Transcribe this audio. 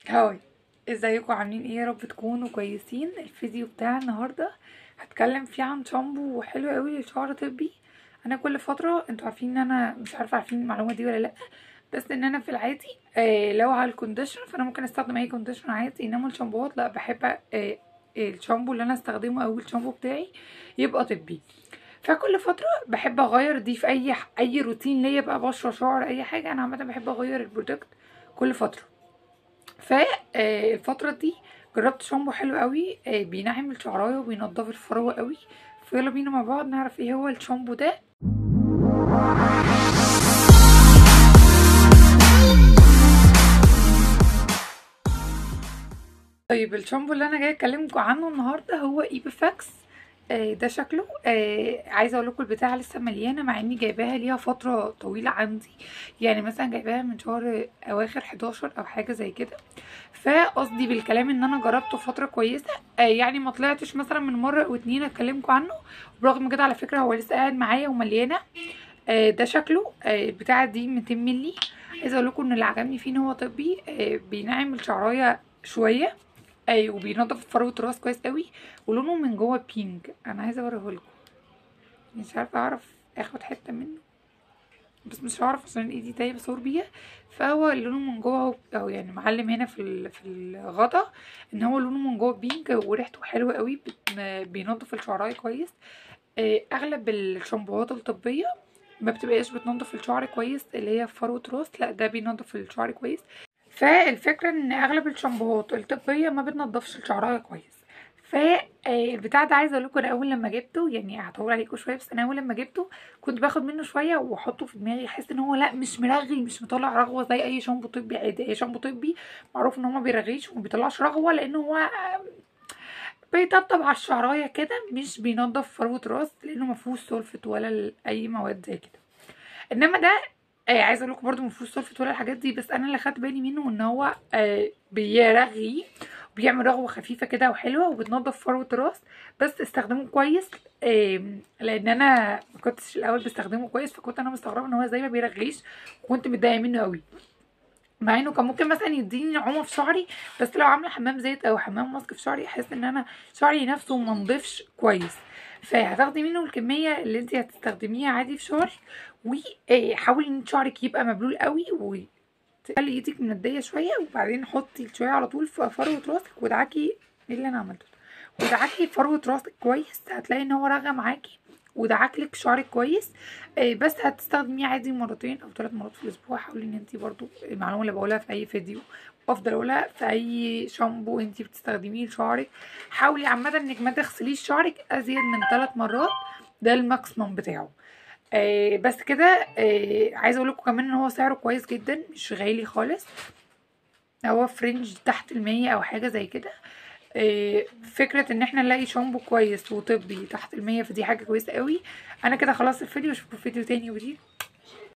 هاي، ازيكم عاملين ايه؟ يا رب تكونوا كويسين. الفيديو بتاع النهارده هتكلم فيه عن شامبو حلو قوي لشعر طبي. انا كل فتره، انتوا عارفين ان انا مش عارفه عارفين المعلومه دي ولا لا، بس ان انا في العادي لو على الكونديشنر فانا ممكن استخدم اي كونديشنر عادي، انما الشامبوهات لا، بحب الشامبو اللي انا استخدمه او الشامبو بتاعي يبقى طبي. فكل فتره بحب اغير دي في اي روتين ليا، بقى بشره، شعر، اي حاجه. انا عامه بحب اغير البرودكت كل فتره. فالفترة دي جربت شامبو حلو قوي، بينعم الشعرايه وبينضف الفروة قوي. فيلا بينا مع بعض نعرف ايه هو الشامبو ده. طيب الشامبو اللي انا جايه اكلمكم عنه النهارده هو ايبيفاكس. ده شكله. عايزه اقول لكم البتاعه لسه مليانه، مع اني جايباها ليها فتره طويله عندي. يعني مثلا جايباها من شهر اواخر 11 او حاجه زي كده. فقصدي بالكلام ان انا جربته فتره كويسه. يعني ما طلعتش مثلا من مره او اتنين اكلمكم عنه. برغم كده على فكره هو لسه قاعد معايا ومليانه. ده شكله. البتاعه دي 200 مللي. عايزه اقول لكم ان اللي عجبني فيه ان هو طبي، بينعم الشعرايه شويه. ايوه، وبينضف فروه الراس كويس قوي. ولونه من جوه بينك. انا عايزه اوريهولكم. مش عارفه اعرف اخد حته منه، بس مش هعرف عشان ايدي تايه بصور بيها. فهو لونه من جوه، او يعني معلم هنا في الغطا ان هو لونه من جوه بينك، وريحته حلوه قوي. بينضف الشعرايه كويس. اغلب الشامبوهات الطبيه ما بتبقاش بتنضف الشعر كويس، اللي هي فروه راس، لا ده بينضف الشعر كويس. فالفكرة ان اغلب الشامبوهات الطبية ما بتنضفش الشعراية كويس. فالبتاع ده عايزه اقول لكم، انا اول لما جبته، يعني هطول عليكم شويه، بس انا اول لما جبته كنت باخد منه شويه واحطه في دماغي، احس ان هو لا، مش مرغي، مش مطلع رغوه زي اي شامبو طبي عادي. اي شامبو طبي معروف ان هو ما بيرغيش وما بيطلعش رغوه، لان هو بيطبطب على الشعرايه كده، مش بينضف فروه راس، لانه ما فيهوش سولفت ولا اي مواد زي كده. انما ده عايزه اقول لكم برده مفيهوش سلفت ولا الحاجات دي، بس انا اللي خدت بالي منه ان هو بيرغي، وبيعمل رغوه خفيفه كده وحلوه، وبتنضف فروه الراس. بس استخدمه كويس. لان انا ما كنتش الاول بستخدمه كويس، فكنت انا مستغربه ان هو زي ما بيرغيش، وكنت متضايقه منه قوي. مع انه كان ممكن مثلا يديني نعومه في شعري، بس لو عامله حمام زيت او حمام ماسك في شعري احس ان انا شعري نفسه منضفش كويس. فهتاخدي منه الكميه اللي انت هتستخدميها عادي في شعرك. وحاولي ان شعرك يبقى مبلول قوي، وتخلي ايدك منديه شويه، وبعدين حطي شويه على طول في فروه راسك ودعكي. ايه اللي انا عملته ده؟ ودعكي فروه راسك كويس، هتلاقي ان هو رغى معاكي ودعكلك شعرك كويس. بس هتستخدميه عادي مرتين او 3 مرات في الاسبوع. حاولي ان انت برضو المعلومه اللي بقولها في اي فيديو افضل اقولها في اي شامبو انت بتستخدميه لشعرك. حاولي عامه انك ما تغسليش شعرك ازيد من 3 مرات، ده الماكسيمم بتاعه. بس كده. عايزه اقول لكم كمان ان هو سعره كويس جدا، مش غالي خالص. هو فرنج تحت 100 او حاجه زي كده. فكرة ان احنا نلاقي شامبو كويس وطبي تحت 100، فدي حاجة كويسة قوي. انا كده خلاص الفيديو، اشوفكم في فيديو تاني وجديد.